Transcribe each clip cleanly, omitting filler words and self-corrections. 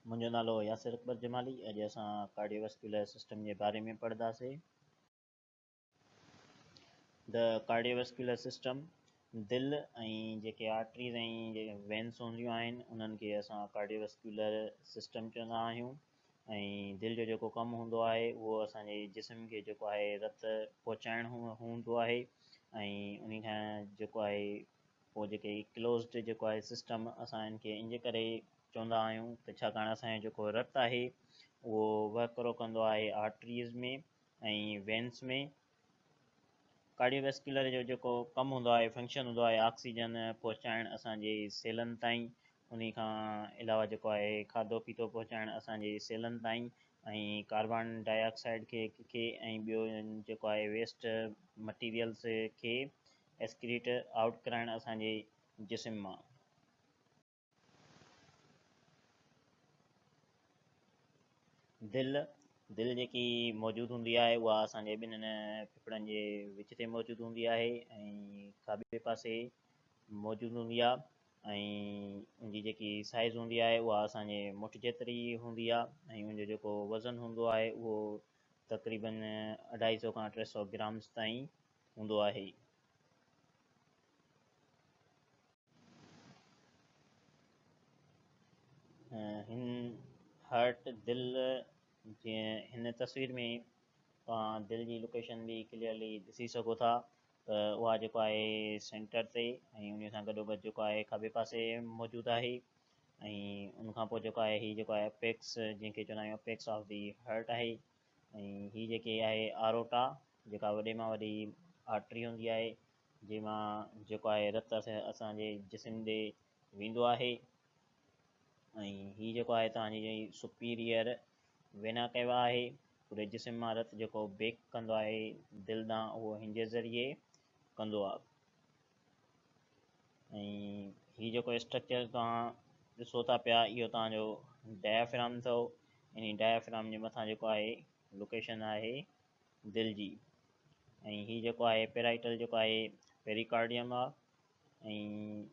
मुंहिंजो नालो यासिर अकबर जमाली। अॼु असां कार्डियोवैस्कुलर सिस्टम जे बारे में पढ़ंदासीं। द कार्डियोवैस्कुलर सिस्टम, दिलि ऐं जेके आर्टरीज़ ऐं जेके वेन्स हूंदियूं आहिनि उन्हनि खे असां कार्डियोवैस्कुलर सिस्टम चवंदा आहियूं। ऐं दिलि जो जेको कमु हूंदो आहे उहो असांजे जिस्म खे जेको आहे रत पहुचाइणु हूंदो आहे। ऐं उन खां जेको आहे पोइ जेके क्लोज़्ड जेको आहे सिस्टम असां इनखे इन जे करे चवंदा आहियूं त छाकाणि असांजो जेको रत आहे उहो वहकिरो कंदो आहे आर्टरीज़ में ऐं वेन्स में। कार्डियोवैस्कुलर जो जेको कमु हूंदो आहे, फंक्शन हूंदो आहे, ऑक्सीजन पहुचाइणु असांजे सेलनि ताईं। उन खां अलावा जेको आहे खाधो पीतो पहुचाइणु असांजे सेलनि ताईं ऐं कार्बन डाइऑक्साइड खे ऐं ॿियो जेको आहे वेस्ट मटीरियल्स खे एक्सक्रीट आउट कराइणु असांजे जिस्म मां। दिलि जेकी मौजूदु हूंदी आहे उहा असांजे ॿिन्हिनि फेफड़नि जे विच ते मौजूदु हूंदी आहे ऐं खाॿे पासे मौजूदु हूंदी आहे। ऐं उनजी जेकी साइज़ हूंदी आहे उहा असांजे मुठ जेतिरी हूंदी आहे ऐं उनजो जेको वज़न हूंदो आहे उहो तक़रीबन 250 खां 300 ग्राम्स ताईं हूंदो आहे। हिन हार्ट दिलि जीअं हिन तस्वीर में तव्हां दिलि जी लोकेशन बि क्लियरली ॾिसी सघो था त उहा जेको आहे सेंटर ते ऐं उन सां गॾोगॾु जेको आहे खाॿे पासे मौजूदु आहे। ऐं उनखां पोइ जेको आहे हीअ जेको आहे अपेक्स जंहिंखे चवंदा आहियूं अपेक्स ऑफ दी हार्ट आहे। ऐं हीअ जेकी आहे आरोटा जेका वॾे मां वॾी आर्टरी हूंदी आहे जंहिंमां जेको आहे रत असांजे जिस्म ॾे वेंदो आहे। ऐं हीअ जेको आहे तव्हांजी सुपीरियर वेना कयो आहे। पूरे जिस्म मां रत जेको बेक कंदो आहे दिलि ॾांहुं उहो हिन जे ज़रिए कंदो आहे। ऐं हीअ जेको स्ट्रक्चर तव्हां ॾिसो था पिया इहो तव्हांजो डायाफ्राम अथव। इन डायाफ्राम जे मथां जेको आहे लोकेशन आहे दिलि जी। ऐं हीअ जेको आहे पेराइटल जेको आहे पेरिकार्डियम आहे ऐं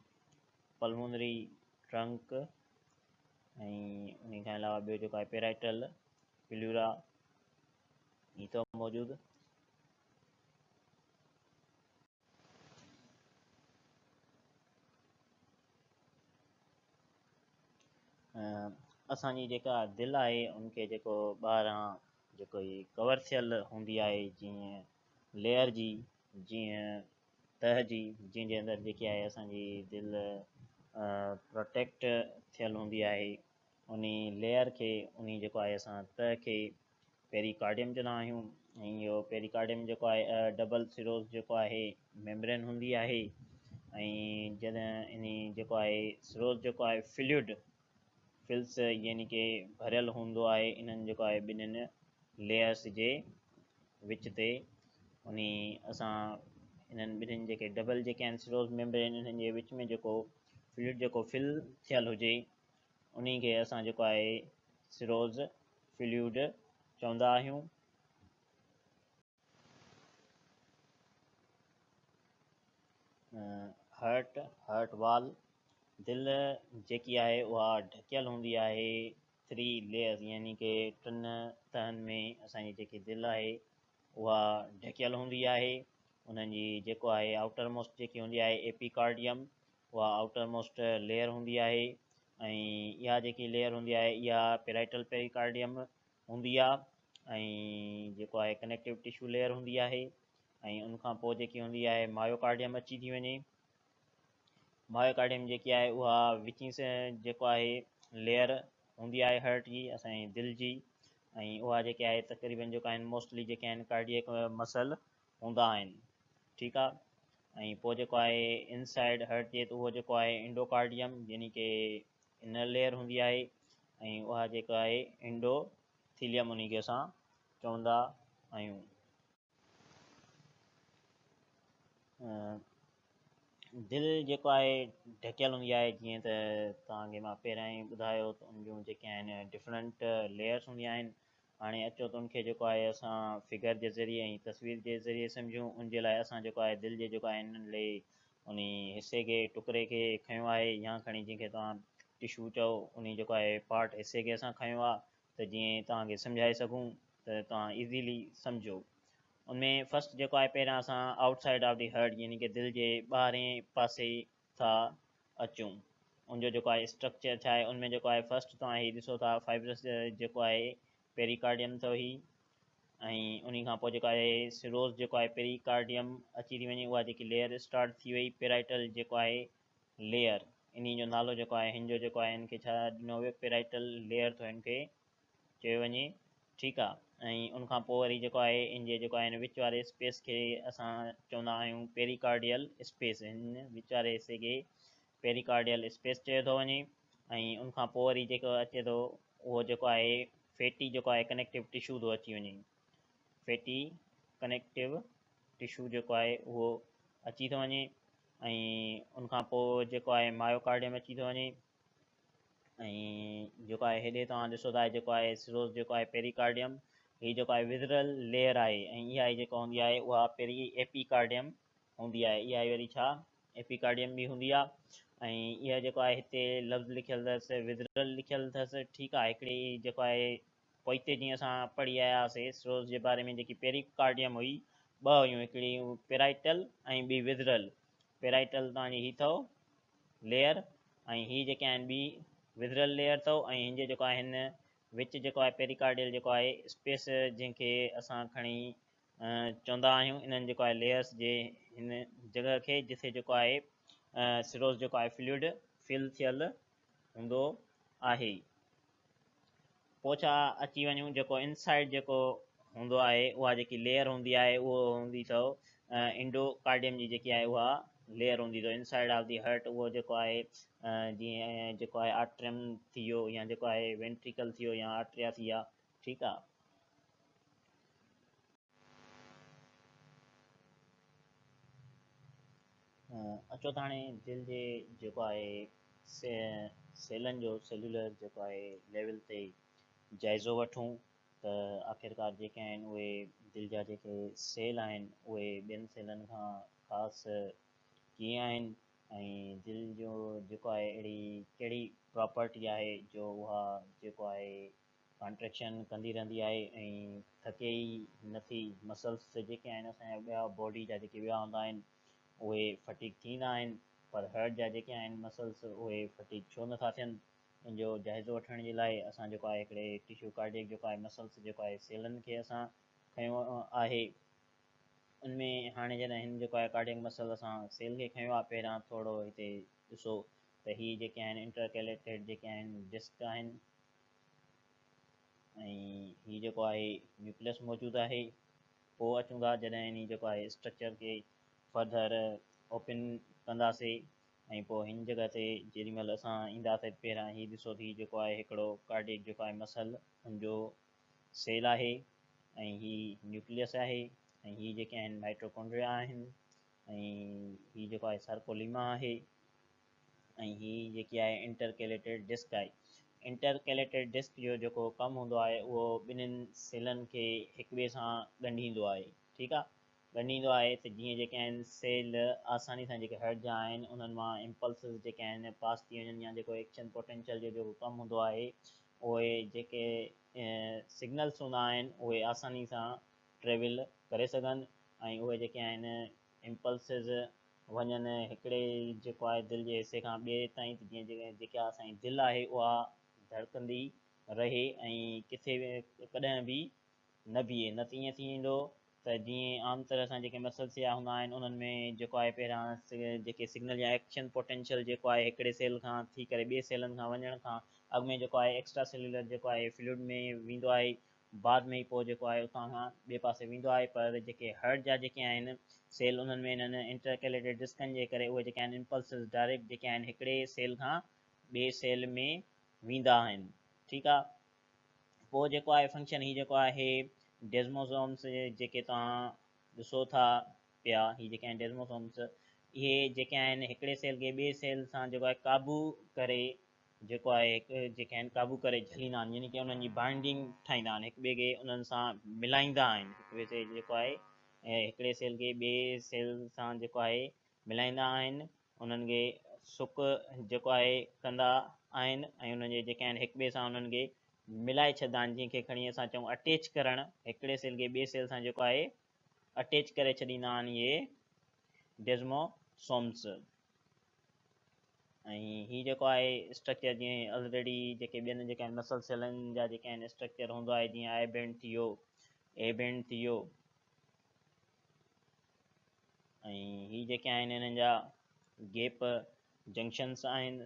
पल्मोनरी ट्रंक ऐं उन खां अलावा ॿियो जेको आहे पेराइटल प्लूरा ही तो मौजूदु। असांजी जेका दिलि आहे उनखे जेको ॿाहिरां जेको ही कवर थियल हूंदी आहे जीअं लेयर जी, जीअं तह जी, जंहिंजे अंदरि जेकी आहे असांजी दिलि प्रोटेक्ट थियल हूंदी आहे। उन लेयर खे उन जेको आहे असां तह खे पेरिकार्डियम चवंदा आहियूं। ऐं इहो पेरिकार्डियम जेको आहे डबल सिरोस जेको आहे मेम्ब्रेन हूंदी आहे। ऐं जॾहिं इन जेको आहे सिरोस जेको आहे फिल्स यानी कि भरियल हूंदो आहे इन्हनि जेको आहे ॿिन्हिनि लेयर्स जे विच ते। उन असां इन्हनि ॿिन्हिनि जेके डबल जेके आहिनि सिरोस मेम्ब्रेन इन्हनि जे विच में जेको फ्लूइड जेको फिल थियल हुजे उन खे असां जेको आहे सिरोस फ्लूइड चवंदा आहियूं। हार्ट वाल, दिलि जेकी आहे उहा ढकियल हूंदी आहे 3 लेयर्स यानी कि 3 तहनि में असांजी जेकी दिलि आहे उहा ढकियल हूंदी आहे। उन्हनि जी जेको आहे आउटर मोस्ट जेकी हूंदी आहे एपिकार्डियम उहा आउटर मोस्ट लेयर हूंदी आहे। ऐं इहा जेकी लेयर हूंदी आहे इहा पेराइटल पेरिकार्डियम हूंदी आहे। ऐं जेको आहे कनेक्टिव टिशू लेयर हूंदी आहे। ऐं उनखां पोइ जेकी हूंदी आहे मायोकार्डियम अची थी वञे। मायोकार्डियम जेकी आहे उहा विची जेको आहे लेयर हूंदी आहे हार्ट जी असांजी दिलि जी। ऐं उहा जेके आहे तक़रीबन जेको आहिनि मोस्टली जेके आहिनि कार्डियक मसल हूंदा आहिनि। ठीकु आहे। ऐं पोइ जेको आहे इनसाइड हार्ट जे त उहो जेको आहे इंडोकार्डियम यानी कि इनर लेयर हूंदी आहे। ऐं उहा जेका आहे इंडोथीलियम उन खे असां चवंदा आहियूं। दिलि जेको आहे ढकियल हूंदी आहे जीअं त तव्हांखे मां पहिरियां ई ॿुधायो त उन जूं जेके आहिनि डिफरेंट लेयर्स हूंदियूं आहिनि। हाणे अचो त उनखे जेको आहे असां फिगर जे ज़रिए ऐं तस्वीर जे ज़रिए सम्झूं। उनजे लाइ असां जेको आहे दिलि जे जेको आहे नंढड़े उन हिसे खे टुकड़े खे खयों आहे या खणी जंहिंखे तव्हां टिशू चओ उन जेको आहे पार्ट हिसे खे असां खयो आहे त जीअं तव्हांखे सम्झाए सघूं त तव्हां ईज़ीली सम्झो। उनमें फस्ट जेको आहे पहिरियां असां आउटसाइड ऑफ दी हर्ट यानी कि दिलि जे ॿाहिरें पासे था अचूं। उनजो जेको आहे स्ट्रक्चर छा आहे, उनमें जेको आहे फस्ट तव्हां हीअ ॾिसो था फाइब्रस जेको आहे पेरिकार्डियम अथव ही, ऐं उन खां पोइ जेको आहे सिरोस जेको आहे पेरिकार्डियम अची थी वञे, उहा जेकी लेयर स्टार्ट थी वई पेराइटल जेको आहे लेयर, इन जो नालो जेको आहे हिन जो जेको आहे हिन खे छा ॾिनो वियो पेराइटल लेयर थो हिन खे चयो वञे, ठीकु आहे। ऐं उनखां पोइ वरी जेको आहे इन जे जेको आहे हिन विच वारे स्पेस खे असां चवंदा आहियूं पेरिकार्डियल स्पेस, हिन विच वारे हिसे खे पेरिकार्डियल स्पेस चयो थो वञे। ऐं उनखां पोइ वरी जेको अचे थो उहो जेको आहे फैटी जेको आहे कनेक्टिव टिशू थो अची वञे, फैटी कनेक्टिव टिशू जेको आहे उहो अची थो वञे। ऐं उनखां पोइ जेको आहे मायोकार्डियम अची थो वञे। ऐं जेको आहे हेॾे तव्हां ॾिसो था जेको आहे सिरोस जेको आहे पेरिकार्डियम, हीअ जेको आहे विज़रल लेयर आहे, ऐं इहा ई जेको हूंदी आहे उहा पहिरीं एपीकार्डियम हूंदी आहे, इहा ई वरी छा एपीकार्डियम बि हूंदी आहे। ऐं इहा जेको आहे हिते लफ़्ज़ लिखियलु अथसि विज़रल लिखियलु अथसि, ठीकु आहे। हिकिड़ी जेको आहे पोइते जीअं असां पढ़ी आया हुआसीं सिरोस जे बारे में, जेकी पेरिकार्डियम हुई ॿ हुयूं, हिकिड़ी पेराइटल ऐं ॿी विज़रल। पेराइटल तव्हांजी हीअ अथव लेयर, ऐं हीअ जेके आहिनि ॿी विज़रल लेयर अथव, ऐं हिन जो जेको आहे हिन विच जेको आहे पेरिकार्डियल जेको आहे स्पेस जंहिंखे असां खणी चवंदा आहियूं इन्हनि जेको आहे लेयर्स जे हिन जॻह खे जिथे जेको आहे सिरोस जेको आहे फ्लूइड फिल थियल हूंदो आहे। पोइ छा अची वञूं जेको इनसाइड जेको हूंदो आहे उहा जेकी लेयर हूंदी आहे उहो हूंदी अथव इंडोकार्डियम जी जेकी आहे उहा लेयर हूंदी अथव इनसाइड ऑफ दी हर्ट। उहो जेको आहे जीअं जेको आहे आर्ट्रियम थी वियो या जेको आहे वेंट्रिकल थी वियो या आर्ट्रिया थी विया, ठीकु आहे। अचो त हाणे दिलि जे जेको आहे सेलनि जो सेल्युलर जेको आहे लेवल ते जाइज़ो वठूं त आख़िरकार जेके आहिनि उहे दिलि जा जेके सेल आहिनि उहे ॿियनि सेलनि खां ख़ासि कीअं आहिनि, ऐं दिलि जो जेको आहे अहिड़ी कहिड़ी प्रॉपर्टी आहे जो उहा जेको आहे कॉन्ट्रेक्शन कंदी रहंदी आहे ऐं थके ई नथी। मसल्स जेके आहिनि असांजा ॿिया बॉडी जा जेके ॿिया हूंदा आहिनि उहे फटीक थींदा आहिनि, पर हर्ट जा जेके आहिनि मसल्स उहे फटीक छो नथा थियनि। इन जो जाइज़ो वठण जे लाइ असां जेको आहे हिकिड़े टिशू कार्डियक जेको आहे मसल्स जेको आहे सेलनि खे असां खयो आहे। उनमें हाणे जॾहिं हिन जेको आहे कार्डियक मसल असां सेल खे खयो आहे, पहिरियां थोरो हिते ॾिसो त हीअ जेके आहिनि इंटरकैलेटेड जेके आहिनि डिस्क आहिनि, ऐं हीअ जेको आहे न्यूक्लियस मौजूदु आहे। पोइ अचूं था जॾहिं इन जेको आहे स्ट्रक्चर खे फर्दर ओपन कंदासीं, ऐं पोइ हिन जॻह ते जेॾीमहिल असां ईंदासीं पहिरियां हीअ ॾिसो थी जेको आहे हिकिड़ो कार्डियक जेको आहे मसल हुनजो सेल आहे, ऐं हीअ न्यूक्लियस आहे, ऐं हीअ जेके आहिनि माइट्रोकॉन्ड्रिया आहिनि, ऐं हीअ जेको आहे सर्कोलिमा आहे, ऐं हीअ जेकी आहे इंटरकैलेटेड डिस्क आहे। इंटरकैलेटेड डिस्क जो जेको कमु हूंदो आहे उहो ॿिन्हिनि सेलनि खे हिक ॿिए सां ॻंढींदो आहे, ठीकु आहे। ॻंढींदो आहे त जीअं जेके आहिनि सेल आसानी सां जेके हर्ट जा आहिनि उन्हनि मां इम्पल्सिस जेके आहिनि पास थी वञनि, या जेको एक्शन पोटेंशियल जो जेको कमु हूंदो आहे उहे जेके सिग्नल्स हूंदा आहिनि उहे आसानी सां ट्रेवल करे सघनि, ऐं उहे जेके आहिनि इम्पल्सिस वञनि हिकिड़े जेको आहे दिलि जे हिसे खां ॿिए ताईं, त जीअं जेका असांजी दिलि आहे उहा धड़कंदी रहे ऐं किथे कॾहिं बि न बीहे। न त ईअं थी वेंदो त जीअं आम तरह सां जेके मसल्स या हूंदा आहिनि उन्हनि में जेको आहे पहिरियां जेके सिग्नल या एक्शन पोटेंशियल जेको आहे हिकिड़े सेल खां थी करे ॿिए सेलनि खां वञण खां अॻु में जेको आहे एक्स्ट्रा सेल्युलर जेको आहे फ्लूइड में वेंदो आहे, बाद में ई पोइ जेको आहे उतां खां ॿिए पासे वेंदो आहे। पर जेके हर्ट जा जेके आहिनि सेल उन्हनि में हिननि इंटरकैलेटेड डिस्कनि जे करे उहे जेके आहिनि इम्पल्सिस डायरेक्ट जेके आहिनि हिकिड़े सेल खां ॿिए सेल में वेंदा आहिनि, ठीकु आहे। पोइ जेको आहे फंक्शन ही जेको आहे डेज़मोसोम्स जेके तव्हां ॾिसो था पिया, हीअ जेके आहिनि डेज़मोसोम्स, इहे जेके आहिनि हिकिड़े सेल खे ॿिए सेल सां जेको आहे क़ाबू करे जेको आहे जेके आहिनि क़ाबू करे झलींदा आहिनि, यानी की उन्हनि जी बाइंडिंग ठाहींदा आहिनि, हिक ॿिए खे उन्हनि सां मिलाईंदा आहिनि, हिक ॿिए से जेको आहे हिकिड़े सेल खे ॿिए सेल सां जेको आहे मिलाईंदा आहिनि, उन्हनि खे सुक जेको आहे कंदा आहिनि ऐं उन्हनि जेके आहिनि हिक ॿिए सां उन्हनि खे मिलाए छॾंदा आहिनि, जंहिंखे खणी असां चऊं अटैच करणु, हिकिड़े सेल खे ॿिए सेल सां जेको आहे अटैच करे छॾींदा आहिनि इहे डेज़मोसोम्स। ऐं हीअ जेको आहे स्ट्रक्चर जीअं ऑलरेडी जेके ॿियनि जेके आहिनि मसल सेलनि जा जेके आहिनि स्ट्रक्चर हूंदो आहे, जीअं आई बेंड थी वियो, ए बेंड थी वियो, ऐं हीअ जेके आहिनि हिननि जा गैप जंक्शन्स आहिनि।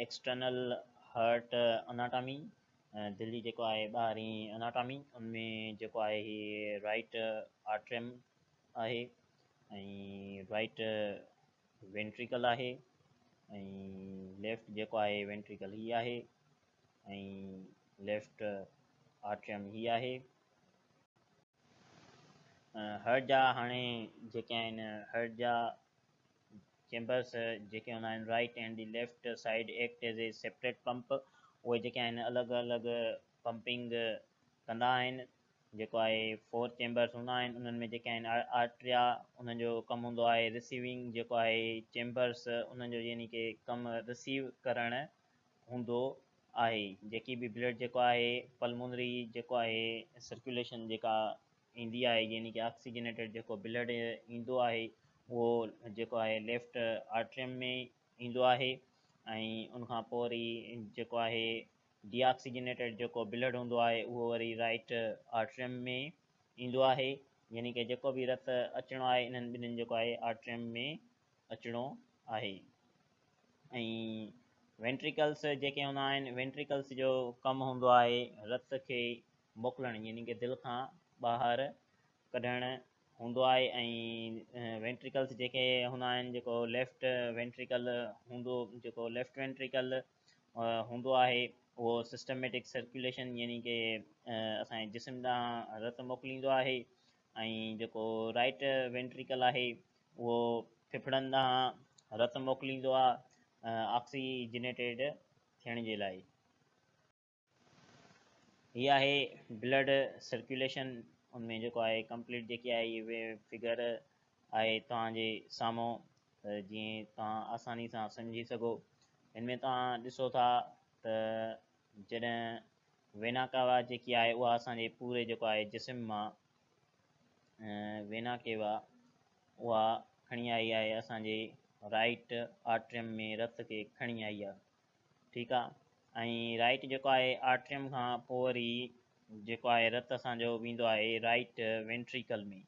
एक्सटर्नल हर्ट अनाटॉमी, दिल्ली जेको आहे ॿाहिरीं अनाटॉमी, उनमें जेको आहे हीअ राइट आर्ट्रियम आहे ऐं राइट वेंट्रिकल आहे ऐं लेफ्ट जेको आहे वेंट्रिकल ही आहे ऐं लेफ्ट आर्ट्रियम ही आहे। हर्ट जा हाणे जेके आहिनि हर्ट जा चैम्बर्स जेके हूंदा आहिनि right and the left side act as a separate pump, उहे जेके आहिनि अलॻि अलॻि पंपिंग कंदा आहिनि। जेको आहे 4 चैम्बर्स हूंदा आहिनि, उन्हनि में जेके आहिनि आर्ट्रिया, उन्हनि जो कमु हूंदो आहे रिसीविंग, जेको आहे चैम्बर्स उन्हनि जो यानी कि कमु रिसीव करणु हूंदो आहे। जेकी बि ब्लड जेको आहे पल्मोनरी जेको आहे सर्कुलेशन जेका ईंदी आहे, यानी कि ऑक्सीजनेटेड जेको ब्लड ईंदो आहे, उहो जेको आहे लेफ्ट आर्ट्रियम में ईंदो आहे ऐं उनखां पोइ वरी जेको आहे डीऑक्सीजनेटेड जेको ब्लड हूंदो आहे उहो वरी राइट आर्ट्रियम में ईंदो आहे। यानी कि जेको बि रत अचिणो आहे इन्हनि ॿिन्हिनि जेको आहे आर्ट्रियम में अचिणो आहे। ऐं वेंट्रिकल्स जेके हूंदा आहिनि, वेंट्रिकल्स जो कमु हूंदो आहे रत खे मोकिलणु, यानी कि दिलि खां ॿाहिरि कढणु हूंदो आहे। ऐं वेंट्रिकल्स जेके हूंदा आहिनि, जेको लेफ्ट वेंट्रिकल हूंदो, जेको लेफ्ट वेंट्रिकल हूंदो आहे, उहो सिस्टमेटिक सर्कुलेशन यानी कि असांजे जिस्म ॾांहुं रत मोकिलींदो आहे ऐं जेको राइट वेंट्रिकल आहे उहो फेफड़नि ॾांहुं रत मोकिलींदो आहे ऑक्सीजनेटेड थियण जे लाइ। हीअ आहे ब्लड सर्कुलेशन, उनमें जेको आहे कंप्लीट जेकी आहे इहे फिगर आहे तव्हांजे साम्हूं, जीअं तव्हां आसानी सां सम्झी सघो। हिन में तव्हां ॾिसो था त जॾहिं वेना कावा जेकी आहे उहा असांजे पूरे जेको आहे जिस्म मां वेना केवा उहा खणी आई आहे असांजे राइट आर्ट्रियम में रत खे खणी आई आहे, ठीकु आहे। ऐं राइट जेको आहे आर्ट्रियम खां पोइ वरी जेको आहे रत असांजो वेंदो आहे राइट वेंट्रिकल में।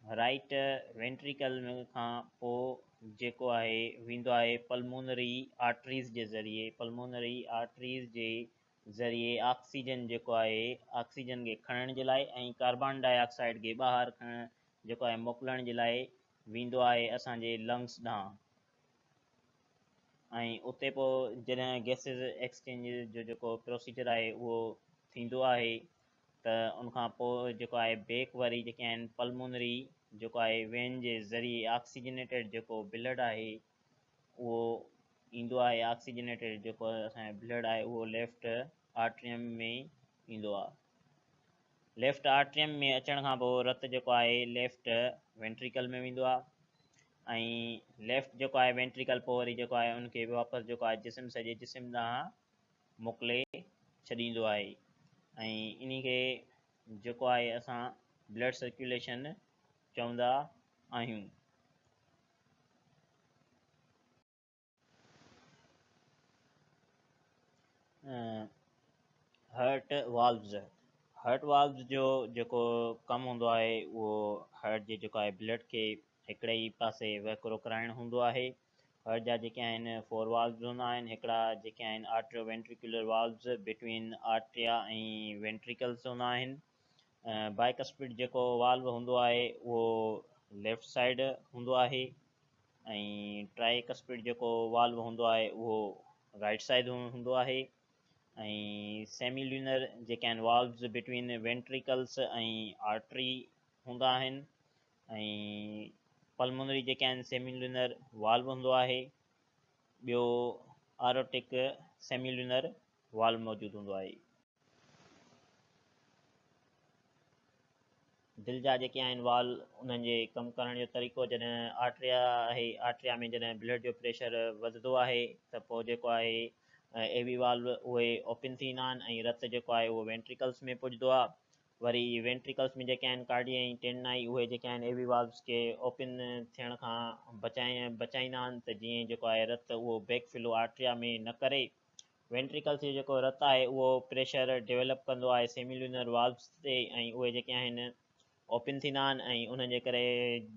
राइट वेंट्रिकल खां पोइ जेको आहे वेंदो आहे पल्मोनरी आर्टरीज़ जे ज़रिए, पल्मोनरी आर्टरीज़ जे ज़रिए ऑक्सीजन जेको आहे ऑक्सीजन खे खणण जे लाइ ऐं कार्बन डाइऑक्साइड खे ॿाहिरि खणण जेको आहे मोकिलण जे लाइ वेंदो आहे असांजे लंग्स ॾांहुं। ऐं उते पोइ जॾहिं गैसिस एक्सचेंज जो जेको प्रोसीजर आहे उहो थींदो आहे त उनखां पोइ जेको आहे बैक वारी जेके आहिनि पल्मोनरी जेको आहे वेन जे ज़रिए ऑक्सीजनेटेड जेको ब्लड आहे उहो ईंदो आहे, ऑक्सीजनेटेड जेको असांजो ब्लड आहे उहो लेफ्ट आर्ट्रियम में ईंदो आहे। लेफ्ट आर्ट्रियम में अचण खां पोइ रत जेको आहे लेफ्ट वेंट्रिकल में वेंदो आहे ऐं लेफ्ट जेको आहे वेंट्रिकल पोइ वरी जेको आहे उनखे वापसि जेको आहे जिस्म सॼे जिस्म ॾांहुं मोकिले छॾींदो आहे ऐं इन खे जेको आहे असां ब्लड सर्कुलेशन चवंदा आहियूं। हर्ट वाल्व्स, हर्ट वाल्व्स जो जेको कमु हूंदो आहे उहो हर्ट जे जेको आहे ब्लड खे हिकिड़े ई पासे वहिकिरो कराइणु हूंदो आहे। हर्ट जा जेके आहिनि 4 वाल्व्स हूंदा आहिनि, हिकिड़ा जेके आहिनि atrio ventricular valves between atria ऐं वेंट्रिकल्स हूंदा आहिनि। बाइकस्पिड जेको वाल्व हूंदो आहे उहो लेफ्ट साइड हूंदो आहे ऐं ट्राइकस्पिड जेको वाल्व हूंदो आहे उहो राइट साइड हूंदो आहे। ऐं सेमील्यूनर जेके आहिनि वाल्व्स बिटवीन वेंट्रिकल्स ऐं आर्टरी हूंदा आहिनि ऐं पल्मोनरी जेके आहिनि सेमील्यूनर वाल्व हूंदो आहे। ॿियो आरोटिक सेमील्यूनर वाल्व मौजूदु हूंदो आहे। दिलि जा जेके आहिनि वाल उन्हनि जे कमु करण जो तरीक़ो, जॾहिं आर्ट्रिया आहे, आर्ट्रिया में जॾहिं ब्लड जो प्रेशर वधंदो आहे त पोइ जेको आहे एवी वाल्व उहे ओपन थींदा आहिनि ऐं रतु जेको आहे उहो वेंट्रिकल्स में पुॼंदो आहे। वरी वेंट्रिकल्स में जेके आहिनि कार्डिया ऐं टेंडाई उहे जेके आहिनि एवी वाल्व्स खे ओपन थियण खां बचाईंदा आहिनि त जीअं जेको आहे रतु उहो बैक फ्लो आर्ट्रिया में न करे। वेंट्रिकल्स जो जेको रतु आहे उहो प्रेशर डेवलप कंदो आहे सेमिल्यूनर वाल्व्स ते ऐं उहे जेके आहिनि ओपन थींदा आहिनि ऐं उन जे करे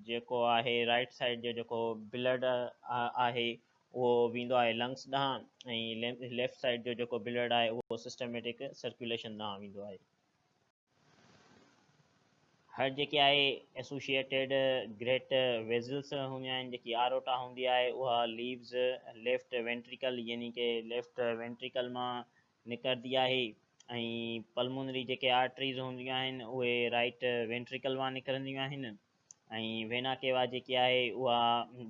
जेको आहे राइट साइड जो जेको ब्लड आहे उहो वेंदो आहे लंग्स ॾांहुं ऐं लेफ्ट साइड जो जेको ब्लड आहे उहो सिस्टमेटिक सर्कुलेशन ॾांहुं वेंदो आहे। हर जेके आहे एसोशिएटेड ग्रेट वेज़ल्स हूंदियूं आहिनि, जेकी आरोटा हूंदी आहे उहा लीव्स लेफ्ट वेंट्रिकल यानी कि लेफ्ट वेंट्रिकल मां निकिरंदी आहे ऐं पल्मोनरी जेके आर्टरीज़ हूंदियूं आहिनि उहे राइट वेंट्रिकल मां निकिरंदियूं आहिनि ऐं वेना केवा जेकी आहे उहा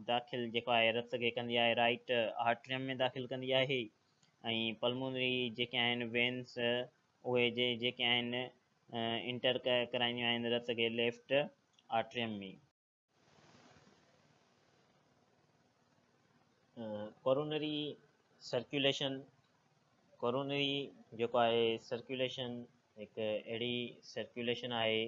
दाख़िल जेको आहे रत खे कंदी आहे राइट आर्ट्रियम में दाख़िल कंदी आहे ऐं पल्मोनरी जेके आहिनि वेन्स उहे जेके आहिनि इंटर कराईंदियूं आहिनि रत खे लेफ्ट आर्ट्रियम में। कोरोनरी सर्कुलेशन, कोरोनरी जेको आहे सर्कुलेशन हिकु अहिड़ी सर्कुलेशन आहे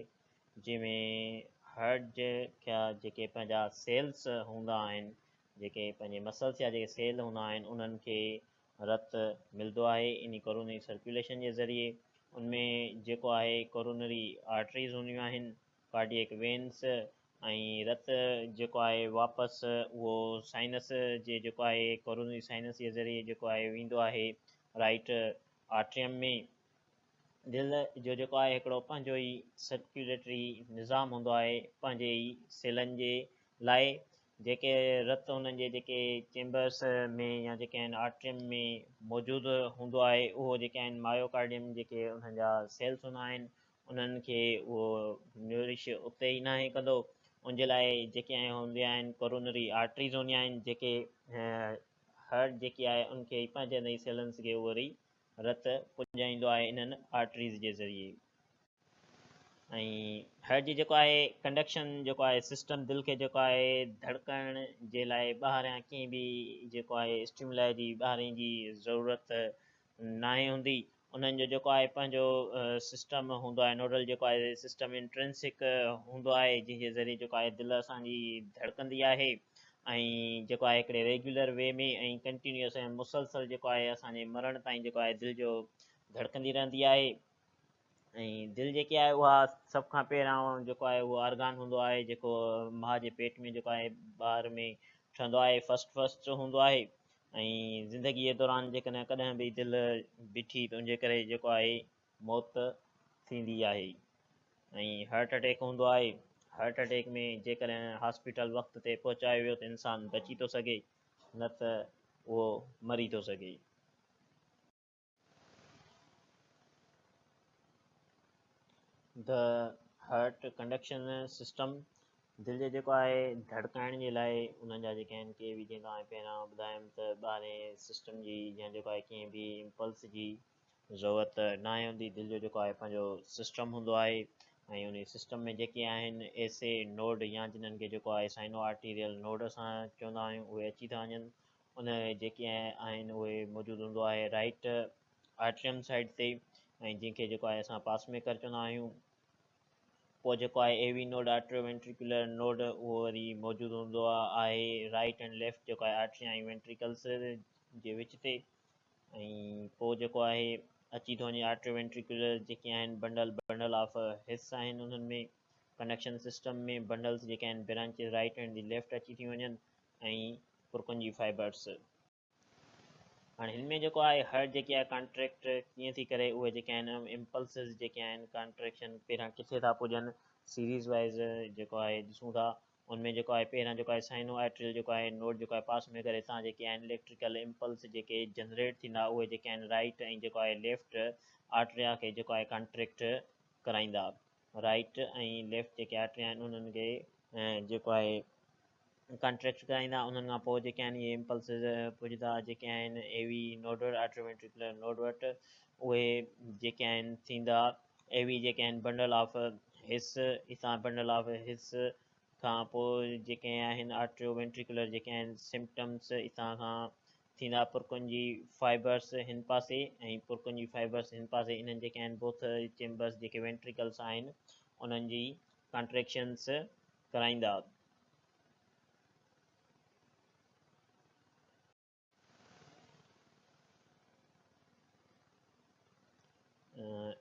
जंहिंमें हार्ट जा जेके पंहिंजा सेल्स हूंदा आहिनि, जेके पंहिंजे मसल्स या जेके सेल हूंदा आहिनि उन्हनि खे रतु मिलंदो आहे इन कोरोनरी सर्कुलेशन जे ज़रिए। उनमें जेको आहे कोरोनरी आर्टरीज़ हूंदियूं आहिनि, कार्डियक वेन्स ऐं रतु जेको आहे वापसि उहो साइनस जे जेको आहे कोरोनरी साइनस जे ज़रिए जेको आहे वेंदो आहे राइट आर्ट्रियम में। दिलि जो जेको आहे हिकिड़ो पंहिंजो ई सर्कुलेटरी निज़ाम हूंदो आहे पंहिंजे ई सेलनि जे लाइ। जेके रतु हुननि जे जेके चेंबर्स में या जेके आहिनि आर्ट्रियम में मौजूदु हूंदो आहे उहो जेके आहिनि मायोकार्डियम जेके उन्हनि जा सेल्स हूंदा आहिनि उन्हनि खे उहो न्यूरिश उते ई न कंदो। उन जे लाइ जेके हूंदियूं आहिनि कोरोनरी आर्टरीज़ हूंदियूं आहिनि जेके हार्ट जेकी आहे उनखे पंहिंजे अंदरि सेलन्स खे उहो वरी रतु पुॼाईंदो आहे इन्हनि आर्टरीज़ जे ज़रिए। ऐं हार्ट जी जेको आहे कंडक्शन जेको आहे सिस्टम दिलि खे जेको आहे धड़कण जे लाइ ॿाहिरियां कंहिं बि जेको आहे स्टिमुलाई जी ॿाहिरि जी ज़रूरत नाहे हूंदी। उन्हनि जो जेको आहे पंहिंजो सिस्टम हूंदो आहे नोडल जेको आहे सिस्टम इंट्रेंसिक हूंदो आहे जंहिंजे ज़रिए जेको आहे दिलि असांजी धड़कंदी आहे ऐं जेको आहे हिकिड़े रेगुलर वे में ऐं कंटिन्यूअस ऐं मुसलसल जेको आहे असांजे मरण ताईं जेको आहे दिलि जो धड़कंदी रहंदी आहे। ऐं दिलि जेकी आहे उहा सभ खां पहिरियों जेको आहे उहो आर्गान हूंदो आहे जेको माउ जे पेट में जेको आहे ॿार में ठहंदो आहे, फस्ट हूंदो आहे ऐं ज़िंदगीअ दौरान जेकॾहिं कॾहिं बि दिलि बीठी त उनजे करे जेको आहे मौत थींदी आहे। ऐं हार्ट अटैक हूंदो आहे, हार्ट अटैक में जेकॾहिं हॉस्पिटल वक़्त ते पहुचायो वियो त इंसानु बची थो सघे, न त उहो मरी थो सघे। द हार्ट कंडक्शन सिस्टम, दिलि जो जेको आहे धड़काइण जे लाइ उन्हनि जा जेके आहिनि के बि जीअं तव्हां पहिरियां ॿुधायमि त ॿाहिरि सिस्टम जी या जेको आहे कंहिं बि इम्पल्स जी ज़रूरत न हूंदी। दिलि जो जेको आहे पंहिंजो सिस्टम हूंदो आहे ऐं उन सिस्टम में जेके आहिनि एसे नोड या जिन्हनि खे जेको आहे साइनो आर्टीरियल नोड असां चवंदा आहियूं उहे अची था वञनि। उन जेके आहिनि उहे मौजूदु हूंदो आहे राइट आर्ट्रियम साइड ते ऐं जंहिंखे जेको आहे असां पास में कर चवंदा आहियूं। पोइ जेको आहे एवी नोड आर्ट्रियोवेंट्रिकुलर नोड उहो वरी मौजूदु हूंदो आहे राइट एंड लेफ्ट जेको आहे आर्ट्रिया ऐं वेंट्रिकल्स जे विच ते। ऐं पोइ जेको आहे अची थो वञे आर्ट्रियोवेंट्रिकुलर जेके आहिनि बंडल ऑफ हिस्स आहिनि उन्हनि में कनेक्शन सिस्टम में बंडल्स जेके आहिनि ब्रांचिस राइट एंड लेफ्ट अची थी वञनि ऐं पुरकुंजी फाइबर्स। हाणे हिन में जेको आहे हार्ट जेकी आहे कॉन्ट्रेक्ट कीअं थी करे उहे जेके आहिनि इम्पल्सिस जेके आहिनि कॉन्ट्रेक्शन पहिरियां किथे था पुॼनि सीरीज़ वाइज़ जेको आहे ॾिसूं था। उनमें जेको आहे पहिरियां जेको आहे साइनो आर्ट्रियल जेको आहे नोड जेको आहे पास में करे तव्हां जेके आहिनि इलेक्ट्रिकल इम्पल्स जेके जनरेट थींदा उहे जेके आहिनि राइट ऐं जेको आहे लेफ्ट आर्ट्रिया खे जेको आहे कॉन्ट्रेक्ट कराईंदा। राइट ऐं लेफ्ट जेके आर्ट्रिया आहिनि उन्हनि खे जेको आहे कॉन्ट्रेक्ट कराईंदा। उन्हनि खां पोइ जेके आहिनि इहे इम्पल्सिस पुॼंदा जेके आहिनि एवी नोडल आर्ट्रियोवेंट्रिकुलर नोड वटि। उहे जेके आहिनि थींदा एवी जेके आहिनि bundle of his Insan bundle of his खां पोइ जेके आहिनि आर्ट्रियोवेंट्रिकुलर जेके आहिनि सिम्पटम्स इसां खां थींदा पुरकुनि जी फाइबर्स हिन पासे ऐं पुरकुनि जी फाइबर्स हिन पासे इन्हनि जेके आहिनि बोथ चेंबर्स जेके वेंट्रिकल्स आहिनि उन्हनि जी कॉन्ट्रेक्शंस कराईंदा।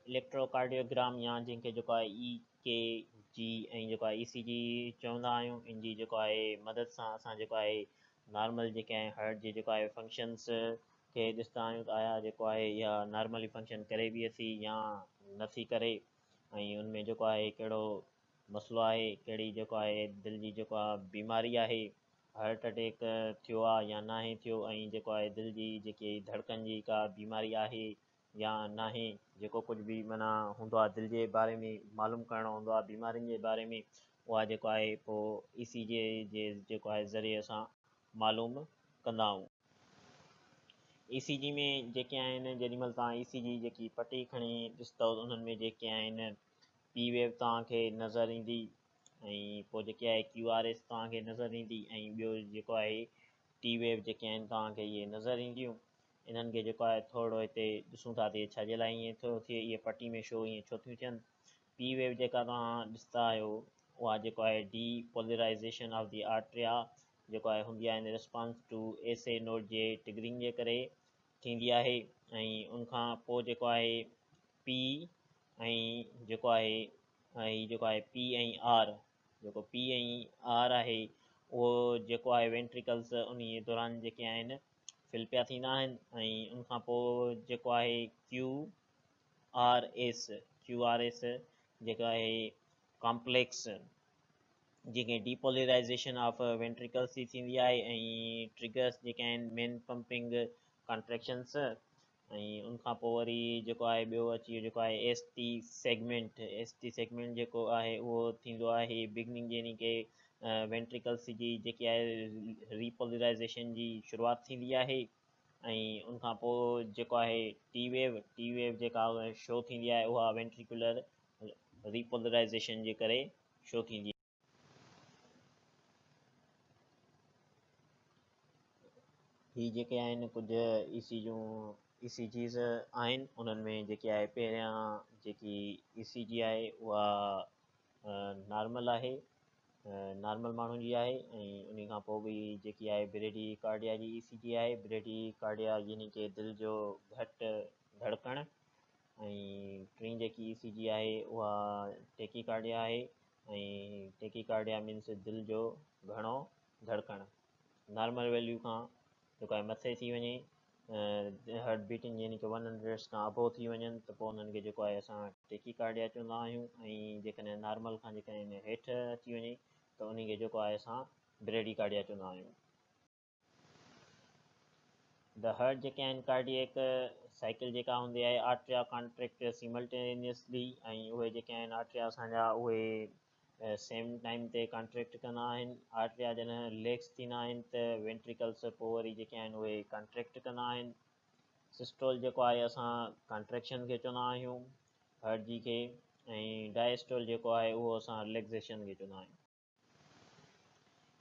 इलेक्ट्रोकार्डियोग्राम या जंहिंखे जेको आहे EKG ऐं जेको आहे ECG चवंदा आहियूं, इन जी जेको आहे मदद सां असां जेको आहे नॉर्मल जेके आहे हार्ट जे जेको आहे फंक्शन्स खे ॾिसंदा आहियूं त आया जेको आहे इहा नॉर्मली फंक्शन करे बि थी या नथी करे, ऐं उनमें जेको आहे कहिड़ो मसइलो आहे, कहिड़ी जेको आहे दिलि जी जेको आहे बीमारी आहे, हार्ट अटैक थियो आहे या नाहे थियो, ऐं जेको आहे दिलि जी जेकी धड़कन जी का बीमारी आहे या नाहे, जेको कुझु बि माना हूंदो आहे दिलि जे बारे में मालूम करिणो हूंदो आहे बीमारियुनि जे बारे में, उहा जेको आहे पोइ ECG जे जेको आहे ज़रिए असां मालूम कंदा आहियूं। ECG में जेके आहिनि जेॾीमहिल तव्हां ECG जेकी पटी खणी ॾिसंदव उन्हनि में जेके आहिनि P वेव तव्हांखे नज़र ईंदी, ऐं पोइ जेके आहे QRS तव्हांखे नज़र ईंदी, ऐं ॿियो जेको आहे T वेव जेके आहिनि तव्हांखे इहे नज़र ईंदियूं। इन्हनि खे जेको आहे थोरो हिते ॾिसूं था त छाजे लाइ ईअं थो थिए, इहे पटी में शो ईअं छो थियूं थियनि। P वेव जेका तव्हां ॾिसंदा आहियो उहा जेको आहे डीपोलराइज़ेशन ऑफ दी आर्ट्रिया जेको आहे हूंदी आहे in response to SA node जे टिगरिंग जे करे थींदी आहे, ऐं उनखां पोइ जेको आहे P ऐं जेको आहे P ऐं R, जेको P ऐं R आहे उहो जेको आहे वेंट्रिकल्स उन दौरान जेके आहिनि फिल पिया थींदा आहिनि, ऐं उनखां पोइ जेको आहे QRS जेका आहे कॉम्प्लेक्स जेके डीपोलराइज़ेशन ऑफ वेंट्रिकल्स जी थींदी आहे, ऐं ट्रिगर्स जेके आहिनि मेन पंपिंग कॉन्ट्रेक्शंस, ऐं उनखां पोइ वरी जेको आहे ॿियो अची वियो जेको आहे ST सेगमेंट जेको आहे उहो थींदो आहे बिगनिंग यानी की वेंट्रिकल्स जी जेकी आहे रीपोलराइज़ेशन जी शुरूआति थींदी आहे, ऐं उनखां पोइ जेको आहे टी वेव जेका शो थींदी आहे उहा वेंट्रिकुलर रीपोलराइज़ेशन जे करे शो थींदी आहे। ही जेके आहिनि कुझु ECGs आहिनि, उन्हनि में जेके आहे पहिरियां जेकी ECG आहे उहा नॉर्मल आहे, नॉर्मल माण्हुनि जी आहे, ऐं उन खां पोइ बि जेकी आहे ब्रेडीकार्डिया जी ECG आहे। ब्रेडीकार्डिया यानी की दिलि जो घटि धड़कण, ऐं टी जेकी ECG आहे उहा टेकीकार्डिया आहे, ऐं टेकीकार्डिया मीन्स दिलि जो घणो धड़कण नॉर्मल वैल्यू खां जेको आहे मथे थी वञे, हार्ट बीटिंग यानी की 100 खां अबो थी वञनि त पोइ उन्हनि खे जेको आहे असां टेकीकार्डिया चवंदा आहियूं, ऐं जेकॾहिं नॉर्मल खां जेकॾहिं हेठि अची वञे त उन खे जेको आहे असां ब्रेडीकार्डिया चवंदा आहियूं। द हार्ट जेके आहिनि कार्डियक साइकिल जेका हूंदी आहे आर्ट्रिया कॉन्ट्रैक्ट सिमल्टेनियसली, ऐं उहे जेके आहिनि आर्ट्रिया असांजा उहे सेम टाइम ते कॉन्ट्रैक्ट कंदा आहिनि। आर्ट्रिया जॾहिं रिलैक्स थींदा आहिनि त वेंट्रिकल्स पोइ वरी जेके आहिनि उहे कॉन्ट्रैक्ट कंदा आहिनि। सिस्टोल जेको आहे असां कॉन्ट्रैक्शन खे चवंदा आहियूं हार्ट जी खे, ऐं डायस्टोल जेको आहे उहो असां रिलैक्सेशन खे चवंदा आहियूं।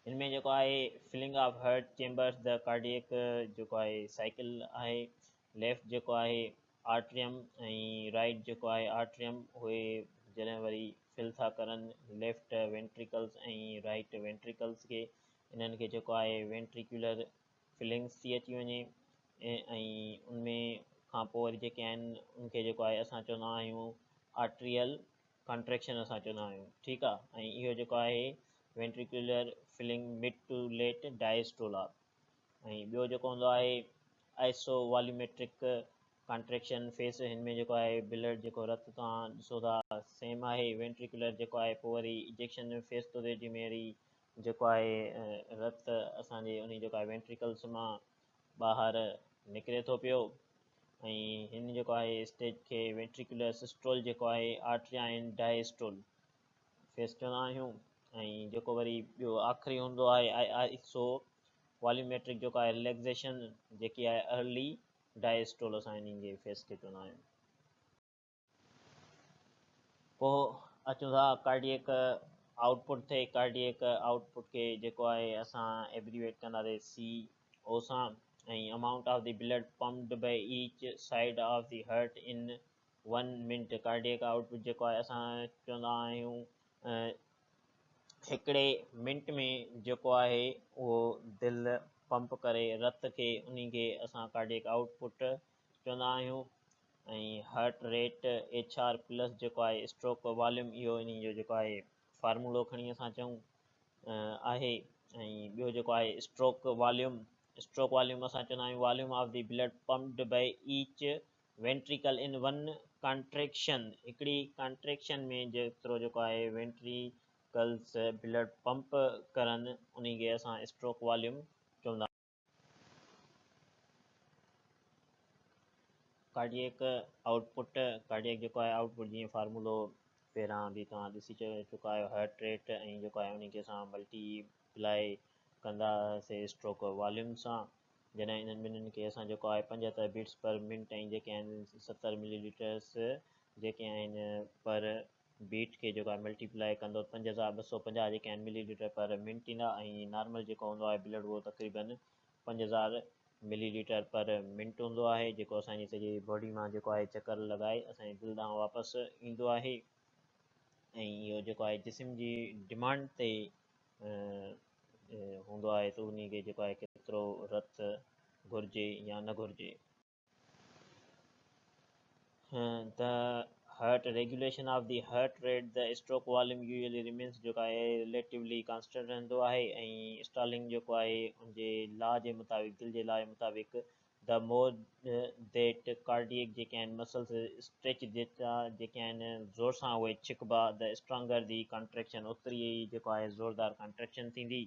हिन में जेको आहे filling of heart chambers the cardiac जेको आहे साइकिल आहे, लेफ्ट जेको आहे आर्ट्रियम ऐं राइट जेको आहे आर्ट्रियम उहे जॾहिं वरी फिल था करनि लेफ्ट वेंट्रिकल्स ऐं राइट वेंट्रिकल्स खे, इन्हनि खे जेको आहे वेंट्रिकुलर फिलिंग्स थी अची वञे, ऐं उनमें खां पोइ वरी जेके आहिनि उनखे जेको आहे असां चवंदा आहियूं आर्ट्रियल कॉन्ट्रैक्शन असां चवंदा आहियूं, ठीकु आहे। ऐं इहो जेको आहे ventricular filling mid to late diastole आहे। ऐं ॿियो जेको हूंदो आहे आइसो वॉल्यूमेट्रिक कॉन्ट्रैक्शन फेस, हिन में जेको आहे ब्लड जेको रत तव्हां ॾिसो था सेम आहे, वेंट्रिकुलर जेको आहे पोइ वरी इजेक्शन फेस थो थिए जंहिंमें वरी जेको आहे रत असांजे उन जेको आहे वेंट्रिकल्स मां ॿाहिरि निकिरे थो पियो, ऐं हिन जेको आहे स्टेज खे वेंट्रिकुलर सिस्टोल जेको आहे आर्ट्रिया एंड डायस्टोल फेस चवंदा आहियूं। ऐं जेको वरी ॿियो आख़िरी हूंदो आहे आइसो वॉल्यूमेट्रिक जेको आहे रिलैक्सेशन जेकी आहे अर्ली डायस्टोल असां इन्हनि जे फेस खे चवंदा आहियूं। पोइ अचूं था कार्डियक आउटपुट थे। कार्डियक आउटपुट के जेको आहे असां एब्रीवेट कंदासीं सी ओ सां। ऐं amount of the blood pumped by each side of the heart in 1 minute. Cardiac output जेको आहे असां चवंदा आहियूं हिकिड़े मिंट में जेको आहे उहो दिलि पंप करे रत खे उन खे असां कार्डियक आउटपुट चवंदा आहियूं। ऐं heart rate H R plus जेको आहे स्ट्रोक वॉल्यूम, इहो इन जो जेको आहे फार्मूलो खणी असां चऊं आहे। ऐं ॿियो जेको आहे स्ट्रोक वॉल्यूम, स्ट्रोक वॉल्यूम असां चवंदा आहियूं volume of the blood pumped by each ventricle in 1 contraction. हिकिड़ी कॉन्ट्रेक्शन में जेतिरो जेको आहे वेंट्रिकल्स ब्लड पंप करनि उन खे असां स्ट्रोक वॉल्यूम चवंदा। कार्डियक आउटपुट, कार्डियक जेको आहे आउटपुट जीअं फार्मूलो पहिरां बि तव्हां ॾिसी चुका आहियो, हार्ट रेट ऐं जेको आहे उन खे असां मल्टीप्लाई कंदासीं स्ट्रोक वॉल्यूम सां। जॾहिं इन्हनि ॿिन्हिनि खे असां जेको आहे 75 बीट्स पर मिंट ऐं जेके आहिनि 70 मिलीलीटर्स जेके आहिनि पर बीट खे जेको आहे मल्टीप्लाई कंदो 5250 जेके आहिनि मिलीलीटर पर मिंट ईंदा। ऐं नॉर्मल जेको हूंदो आहे ब्लड उहो तक़रीबन 5000 मिलीलीटर पर मिंट हूंदो आहे, जेको असांजी सॼी बॉडी मां जेको आहे चकर लॻाए असांजे दिलि ॾांहुं वापसि ईंदो आहे। ऐं इहो जेको आहे जिस्म जी डिमांड ते हूंदो आहे त उन खे जेको आहे केतिरो रत घुरिजे या न घुरिजे। The heart regulation of the heart rate, the stroke volume usually remains जेको आहे रिलेटिवली कॉन्स्टेंट रहंदो आहे। ऐं स्टालिंग जेको आहे उनजे लॉ जे मुताबिक़, दिलि जे लॉ जे मुताबिक़ द मोर देट कार्डियक जेके आहिनि मसल्स स्ट्रेच जेके आहिनि ज़ोर सां उहे छिकबा, द स्ट्रॉन्गर दी कॉन्ट्रेक्शन, ओतिरी ई जेको आहे ज़ोरदार कॉन्ट्रेक्शन थींदी।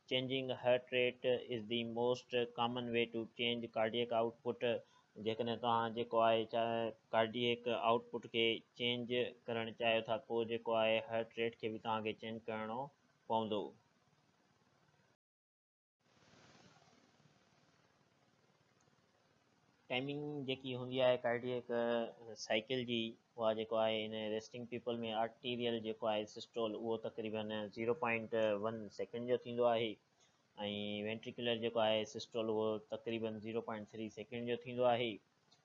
Changing heart rate is the most common way to change cardiac output. जेकॾहिं तव्हां जेको आहे कार्डियक आउटपुट खे चेंज करणु चाहियो था पोइ जेको आहे हार्ट रेट खे बि तव्हांखे चेंज करिणो पवंदो। टाइमिंग जेकी हूंदी आहे कार्डियक साइकिल जी, उहा जेको आहे इन रेस्टिंग पीपल में आर्टीरियल जेको आहे सिस्टोल उहो तक़रीबन 0.1 सेकेंड जो थींदो आहे। ऐं वेंट्रिकुलर जेको आहे सिस्टोल उहो तक़रीबन 0.3 सेकेंड जो थींदो आहे।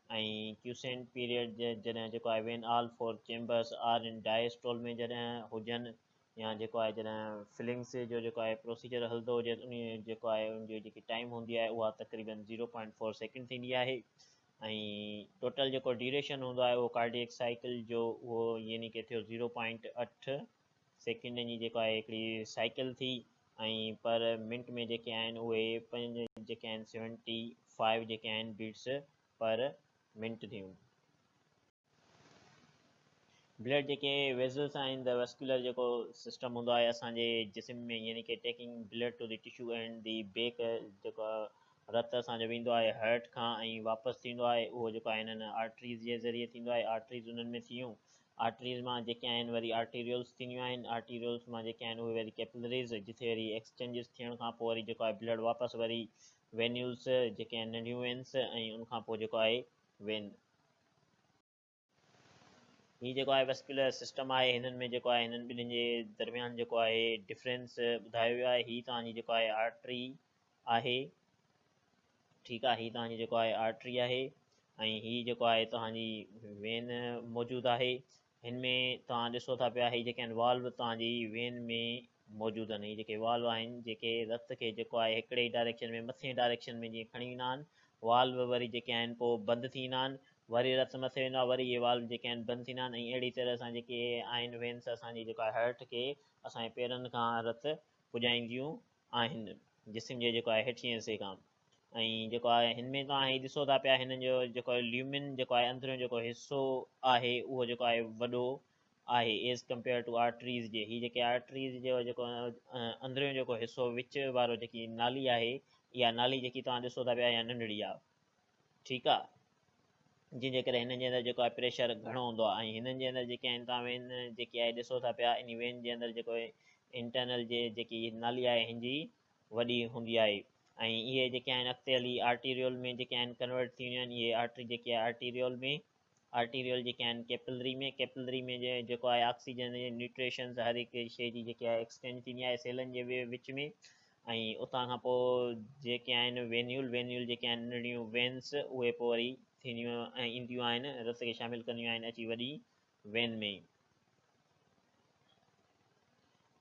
ऐं क्यूसेंट पीरियड जॾहिं जेको आहे when all four chambers are in diastole में जॾहिं हुजनि, या जेको आहे जॾहिं फिलिंग्स जो जेको आहे प्रोसीजर हलंदो हुजे उन जेको आहे उनजी जेकी टाइम हूंदी आहे उहा तक़रीबन 0.4 सेकेंड थींदी आहे। ऐं टोटल जेको ड्यूरेशन हूंदो आहे उहो कार्डियक साइकिल जो उहो यानी कि थियो 0.8 सेकेंड जी जेको आहे हिकिड़ी साइकिल थी। ऐं पर मिंट में जेके आहिनि उहे जेके आहिनि 75 जेके आहिनि बीट्स पर मिंट थियूं। ब्लड जेके वेज़ल्स आहिनि, द वस्कुलर जेको सिस्टम हूंदो आहे असांजे जिस्म में, यानी कि taking blood to the tissue and the back, जेको रत असांजो वेंदो आहे हार्ट खां ऐं वापसि थींदो आहे, उहो जेको आहे हिननि आर्टरीज़ जे ज़रिए थींदो आहे। आर्टरीज़ उन्हनि में थियूं, आर्टरीज़ मां जेके आहिनि वरी आर्टीरियल्स थींदियूं आहिनि, आर्टीरियल्स मां जेके आहिनि उहे वरी कैपिलरीज़, जिथे वरी एक्सचेंजिस थियण खां पोइ वरी जेको आहे ब्लड वापसि वरी वेन्यूल्स जेके आहिनि नंढियूं वेन्स, ऐं उनखां पोइ जेको आहे वेन। हीअ जेको आहे वस्कुलर सिस्टम आहे, हिननि में जेको आहे हिननि ॿिन्हिनि जे दरमियान जेको आहे डिफरेंस ॿुधायो वियो आहे। हीअ तव्हांजी जेको आहे आर्टरी आहे, ठीकु आहे, हीअ तव्हांजी जेको आहे आर्टरी आहे। ऐं हीअ जेको आहे तव्हांजी वेन मौजूदु आहे। हिन में तव्हां ॾिसो था पिया हीअ जेके आहिनि वाल्व तव्हांजी वेन में मौजूदु आहिनि। हीअ जेके वाल्व आहिनि जेके रत खे जेको आहे हिकिड़े ई डायरेक्शन में मथे डायरेक्शन में जीअं खणी वेंदा आहिनि, वाल्व वरी जेके आहिनि पोइ बंदि थींदा आहिनि, वरी रत मथे वेंदो आहे, वरी इहे वाल्व जेके आहिनि बंदि थींदा आहिनि। ऐं अहिड़ी तरह सां जेके आहिनि वेन्स असांजी जेको आहे हार्ट खे असांजे पेरनि खां रत पुॼाईंदियूं आहिनि जिस्म जे जेको आहे हेठिए हिसे खां। ऐं जेको आहे हिन में तव्हां हीअ ॾिसो था पिया हिननि जो जेको आहे ल्यूमिन जेको आहे अंदरियों जेको हिसो आहे उहो जेको आहे वॾो आहे एज़ कंपेयर टू आर्टरीज़ जे। हीअ जेके आर्टरीज़ जो जेको अंदरियों जेको हिसो विच वारो जेकी नाली आहे, इहा नाली जेकी तव्हां ॾिसो था पिया इहा नंढड़ी आहे, ठीकु आहे, जंहिंजे करे हिननि जे अंदरि जेको आहे प्रेशर घणो हूंदो आहे। ऐं हिननि जे अंदरि जेके आहिनि तव्हां वेन जेकी आहे ॾिसो था पिया, इन वेन जे अंदरि जेको इंटरनल जे जेकी नाली आहे हिन जी वॾी हूंदी आहे। ऐं इहे जेके आहिनि अॻिते हली आर्टीरियल में जेके आहिनि कन्वर्ट थी वेंदियूं आहिनि। इहे आर्टरी जेकी आहे आर्टीरियल में आर्टीरियल जेके आहिनि कैपिलरी में जेको आहे ऑक्सीजन न्यूट्रिशंस हर हिकु शइ जी जेकी आहे एक्सचेंज थींदी आहे सेलनि जे विच में। ऐं उतां खां पोइ जेके आहिनि वेन्यूल जेके आहिनि नंढियूं वेन्स उहे पोइ वरी थींदियूं ऐं ईंदियूं आहिनि रत खे शामिलु कंदियूं आहिनि अची वॾी वेन में।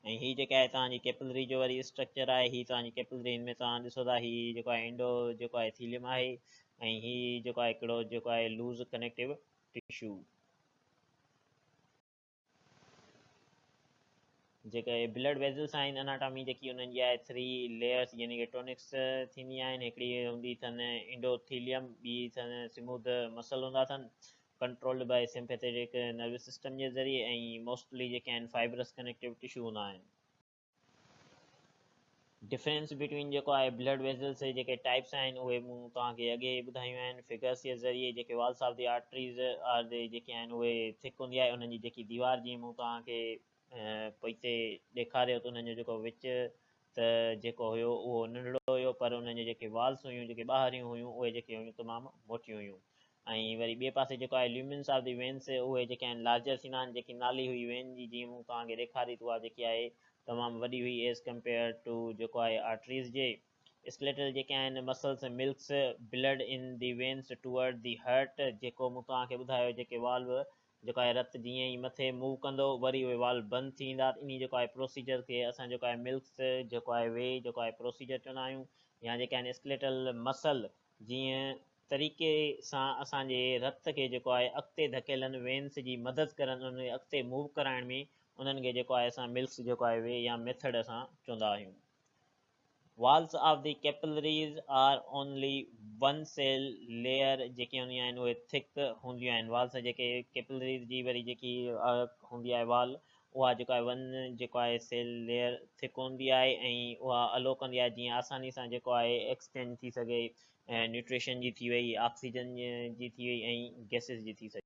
ऐं हीअ जेका आहे तव्हांजी कैपिलरी जो वरी स्ट्रक्चर आहे। हीअ तव्हांजी कैपिलरी में तव्हां ॾिसो था हीअ जेको आहे इंडो जेको आहे थीलियम आहे ऐं हीअ जेको आहे हिकिड़ो जेको आहे लूज़ कनेक्टिव टिश्यू। जेके ब्लड वेज़ल्स आहिनि अनाटॉमी जेकी उन्हनि जी आहे 3 लेयर्स यानी कि टोनिक्स थींदी आहिनि। हिकिड़ी हूंदी अथनि इंडोथीलियम, ॿी अथनि स्मूथ मसल हूंदा अथनि controlled by sympathetic nervous system जे ज़रिए, ऐं मोस्टली जेके आहिनि फाइब्रस कनेक्टिव टिश्यू हूंदा आहिनि। डिफरेंस बिटवीन जेको आहे ब्लड वेज़ल्स जेके टाइप्स आहिनि उहे मूं तव्हांखे अॻे ॿुधायूं आहिनि फिगर्स जे ज़रिए। जेके walls of the arteries are जेके आहिनि उहे थिक हूंदी आहे। उन्हनि जी जेकी दीवार जीअं मूं तव्हांखे पोइते ॾेखारियो त उन्हनि जो जेको विच त जेको हुयो उहो नंढिड़ो हुयो, पर उन्हनि जी जेके वॉल्स हुयूं जेके ॿाहिरियूं हुयूं उहे जेके हुयूं तमामु मोटियूं हुयूं। ऐं वरी ॿिए पासे जेको आहे ल्यूमिन्स ऑफ द वेन्स उहे जेके आहिनि लार्जर थींदा आहिनि। जेकी नाली हुई वेन जी जीअं मूं तव्हांखे ॾेखारी उहा जेकी आहे तमामु वॾी हुई एज़ कंपेयर टू जेको आहे आर्टरीज़ जे। स्केलेटल जेके आहिनि muscles milks blood in the veins toward the heart. जेको मूं तव्हांखे ॿुधायो जेके वाल्व जेको आहे रत जीअं ई मथे मूव कंदो वरी उहे वाल्व बंदि थींदा। इन जेको आहे प्रोसीजर खे असां जेको आहे मिल्क्स जेको आहे वे जेको आहे प्रोसीजर चवंदा आहियूं। या जेके आहिनि स्केलेटल मसल जीअं तरीक़े सां असांजे रत खे जेको आहे अॻिते धकेलनि वेन्स जी मदद करनि उन अॻिते मूव कराइण में, उन्हनि खे जेको आहे असां मिल्क्स जेको आहे वे या मेथड असां चवंदा आहियूं। Walls of the capillaries are only one cell layer जेके हूंदियूं आहिनि उहे थिक हूंदियूं आहिनि। वॉल्स जेके कैपिलरीज़ जी वरी जेकी हूंदी आहे वॉल उहा जेको आहे वन जेको आहे सेल लेयर थिक हूंदी आहे ऐं उहा अलो कंदी आहे जीअं आसानी सां जेको आहे एक्सचेंज थी सघे ऐं न्यूट्रिशन जी थी वई, ऑक्सीजन जी थी वई ऐं गैसिस जी थी सघे।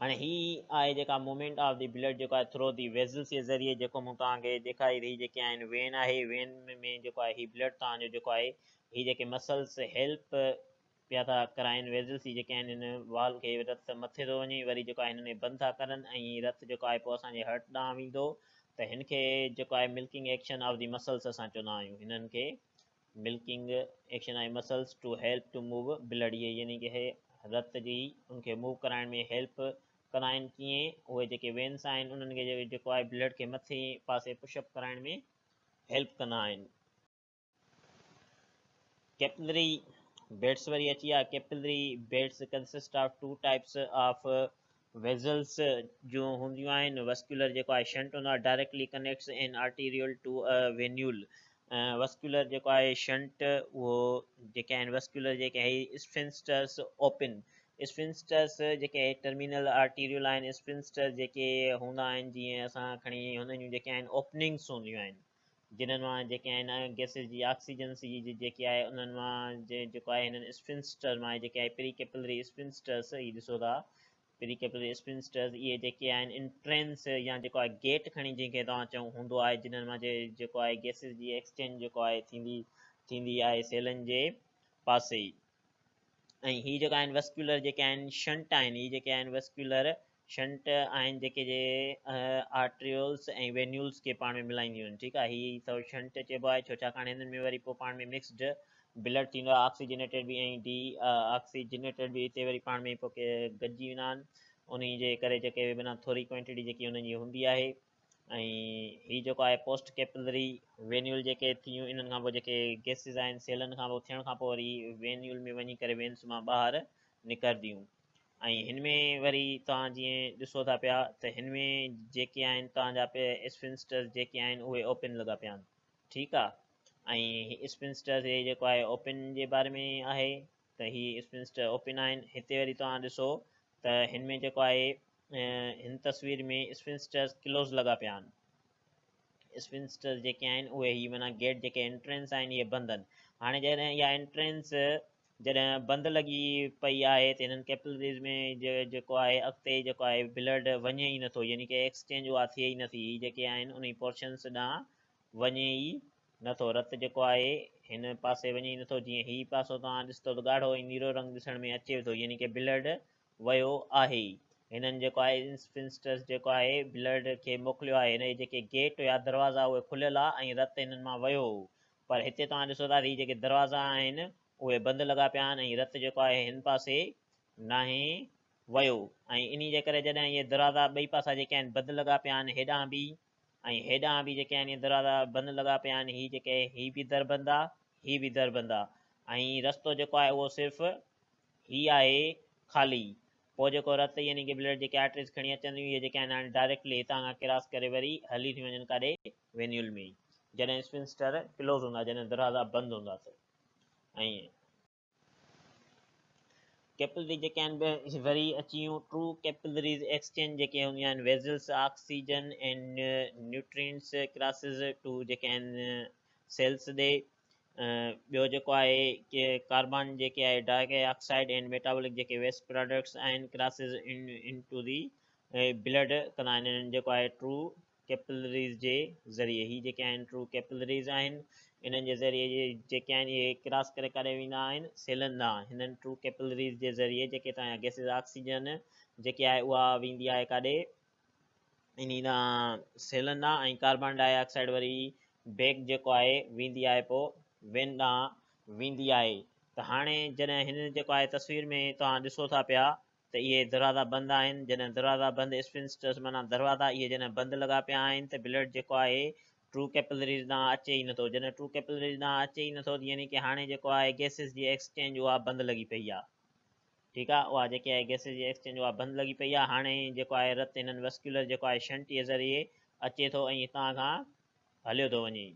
हाणे हीअ आहे जेका मूवमेंट ऑफ द ब्लड जेको आहे थ्रू दी वेज़ल्स जे ज़रिए जेको मूं तव्हांखे ॾेखारी रही जेके आहिनि वेन आहे। वेन में जेको आहे हीअ ब्लड तव्हांजो जेको आहे हीअ जेके मसल्स हेल्प पिया था कराइनि वेज़ल्स ही जेके आहिनि हिन वाल खे रत मथे थो वञे वरी जेको आहे हिन में बंदि था करनि ऐं रत जेको आहे पोइ असांजे हर्ट ॾांहुं वेंदो त हिन खे जेको आहे milking action of the muscles असां चवंदा आहियूं। हिननि खे मिल्किंग एक्शन आहे muscles to help to move blood, इहे यानी कि रत जी उनखे मूव कराइण में हेल्प कंदा आहिनि। कीअं उहे जेके वेन्स आहिनि उन्हनि खे जेको आहे ब्लड खे मथे पासे पुशअप कराइण में हेल्प कंदा आहिनि। कैपिलरी बेड्स वरी अची विया। Capillary beds consist of 2 types of vessels जो हूंदियूं आहिनि। वस्कुलर जेको आहे शंट हूंदो आहे directly connects an arteriole to a venule. Vascular जेको आहे शंट उहो जेके आहिनि वस्कुलर जेके आहे स्फिंक्टर्स ओपन। स्फिंक्टर्स जेके टर्मिनल आर्टीरियल आहिनि स्फिंक्टर जेके हूंदा आहिनि जीअं असां खणी हुननि जूं जेके आहिनि ओपनिंग्स हूंदियूं आहिनि जिन्हनि मां जेके आहिनि गैसिस जी ऑक्सीजन जी जेकी आहे उन्हनि मां जेको आहे हिननि स्फिंक्टर मां जेके आहे प्री कैपिलरी स्फिंक्टर्स ही ॾिसो था प्री कैपिलरी स्फिंक्टर्स इहे जेके आहिनि इंट्रेंस या जेको आहे गेट खणी जंहिंखे तव्हां चऊं हूंदो आहे जिन्हनि मां जेको आहे गैसिस जी एक्सचेंज जेको आहे थींदी आहे सेलनि जे पासे। ऐं हीअ जेका आहिनि वस्कुलर जेके आहिनि शंट आहिनि हीअ जेके आहिनि वस्कुलर शंट आहिनि जेके जे आर्ट्रियोल्स ऐं वेन्यूल्स खे पाण में मिलाईंदियूं आहिनि। ठीकु आहे, हीअ त शंट चइबो आहे छो छाकाणि हिननि में वरी पोइ पाण में मिक्सड ब्लड थींदो आहे ऑक्सीजनेटेड बि ऐं डी ऑक्सीजनेटेड बि हिते वरी पाण में पोइ गॾिजी वेंदा आहिनि। उन जे करे जेके माना थोरी क्वांटिटी जेकी हुननि जी हूंदी आहे। ऐं हीअ जेको आहे पोस्ट कैपिलरी वेन्यूल जेके थियूं इन्हनि खां पोइ जेके गैसिस आहिनि सेलनि खां पोइ थियण खां पोइ वरी वेन्यूल में वञी करे वेन्स मां ॿाहिरि निकिरंदियूं। ऐं हिन में वरी तव्हां जीअं ॾिसो था पिया त हिन में जेके आहिनि तव्हांजा स्फिंक्टर्स जेके आहिनि उहे ओपन लॻा पिया आहिनि। ठीकु आहे, ऐं स्फिंक्टर्स हे जेको आहे ओपन जे बारे में आहे त हीअ स्फिंक्टर ओपन आहिनि। हिते वरी तव्हां ॾिसो त हिन में जेको आहे हिन तस्वीर में स्फिंक्टर्स क्लोज़ लॻा पिया आहिनि। स्फिंक्टर्स जेके आहिनि उहे हीअ माना गेट जेके एंट्रेंस आहिनि इहे बंदि आहिनि। हाणे जॾहिं इहा एंट्रेंस जॾहिं बंदि लॻी पई आहे त हिननि कैपिलरीज़ में जेको आहे अॻिते जेको आहे ब्लड वञे ई नथो यानी कि एक्सचेंज उहा थिए ई नथी। हीअ जेके आहिनि उन पोर्शन्स ॾांहुं वञे ई नथो, रत जेको आहे हिन पासे वञे ई नथो। जीअं हीअ पासो तव्हां ॾिसो त ॻाढ़ो ऐं नीरो रंग ॾिसण में अचे थो यानी कि ब्लड वियो आहे। हिननि जेको आहे स्फिंक्टर्स जेको आहे ब्लड खे मोकिलियो आहे, हिन जे जेके गेट या दरवाज़ा उहे खुलियल आहे ऐं रतु हिननि मां वियो हो। पर हिते तव्हां ॾिसो था जेके दरवाज़ा आहिनि उहे बंदि लॻा पिया आहिनि ऐं रतु जेको आहे हिन पासे नाहे वियो। ऐं इन जे करे जॾहिं इहे दरवाज़ा ॿई पासा जेके आहिनि बंदि लॻा पिया आहिनि हेॾां बि ऐं हेॾां बि जेके आहिनि इहे दरवाज़ा बंदि लॻा पिया आहिनि, हीअ जेके हीअ बि दर बंदि आहे, हीअ बि दर बंदि आहे ऐं रस्तो जेको आहे उहो सिर्फ़ु हीअ आहे ख़ाली। पोइ जेको रतु यानी की ब्लड जेके आर्टरीज़ खणी अचनि इहे जेके आहिनि हाणे डायरेक्टली हितां खां क्रॉस करे वरी हली थी वञनि काॾे वेन्यूल में, जॾहिं स्फिंक्टर क्लोज़ हूंदा, जॾहिं दरवाज़ा बंदि हूंदा त। ऐं कैपिलरी जेके आहिनि वरी अची वियूं ट्रू कैपिलरीज़ एक्सचेंज जेके हूंदियूं आहिनि vessels oxygen and nutrients crosses to जेके आहिनि सेल्स ॾे। ॿियो जेको आहे कि कार्बन जेके आहे डाइऑक्साइड एंड मेटाबॉलिक जेके वेस्ट प्रोडक्ट्स आहिनि क्रॉसिस इन टू दी ब्लड कंदा आहिनि हिननि जेको आहे ट्रू कैपिलरीज़ जे ज़रिए। ही जेके आहिनि ट्रू कैपिलरीज़ आहिनि, इन्हनि जे ज़रिए जेके आहिनि इहे क्रॉस करे काॾे वेंदा आहिनि सेलनि ॾांहुं। हिननि ट्रू कैपिलरीज़ जे ज़रिए जेके तव्हांजा गैसिस ऑक्सीजन जेके आहे उहा वेंदी आहे काॾे इन सेलनि ॾांहुं, ऐं कार्बन डाइऑक्साइड वरी बैग जेको आहे वेंदी आहे पोइ वेन ॾांहुं वेंदी आहे। त हाणे जॾहिं हिन जेको आहे तस्वीर में तव्हां ॾिसो था पिया त इहे दरवाज़ा बंदि आहिनि। जॾहिं दरवाज़ा बंदि स्फिंक्टर्स माना दरवाज़ा इहे जॾहिं बंदि लॻा पिया आहिनि त ब्लड जेको आहे ट्रू कैपिलरीज़ ॾांहुं अचे ई नथो। जॾहिं ट्रू कैपिलरीज़ ॾांहुं अचे ई नथो यानी कि हाणे जेको आहे गैसिस जी एक्सचेंज उहा बंदि लॻी पई आहे। ठीकु आहे, उहा जेके आहे गैसिस जी एक्सचेंज उहा बंदि लॻी पई आहे। हाणे जेको आहे रतु हिननि वस्कुलर जेको आहे शंट जे ज़रिए अचे थो ऐं हितां खां हलियो थो वञे।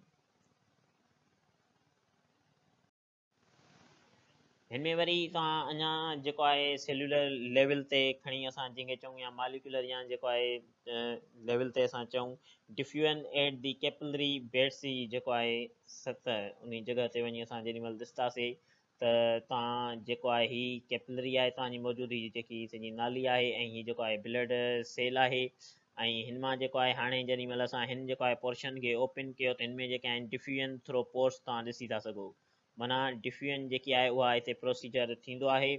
हिन में वरी तव्हां अञा जेको आहे सेल्युलर लेवल ते खणी असां जंहिंखे चऊं या मालिकुलर या जेको आहे लेवल ते असां चऊं diffusion at the capillary beds जेको आहे सतह उन जॻह ते वञी असां जेॾी महिल ॾिसंदासीं त तव्हां जेको आहे ही कैपिलरी आहे तव्हांजी मौजूदगी जेकी सॼी नाली आहे ऐं हीअ जेको आहे ब्लड सेल आहे। ऐं हिन मां जेको आहे हाणे जेॾी महिल असां हिन जेको आहे पोर्शन खे ओपन कयो त हिन में जेके आहिनि डिफ्यूजन थ्रो पोर्स तव्हां ॾिसी था सघो। माना डिफ्यूजन जेकी आहे उहा हिते प्रोसीजर थींदो आहे।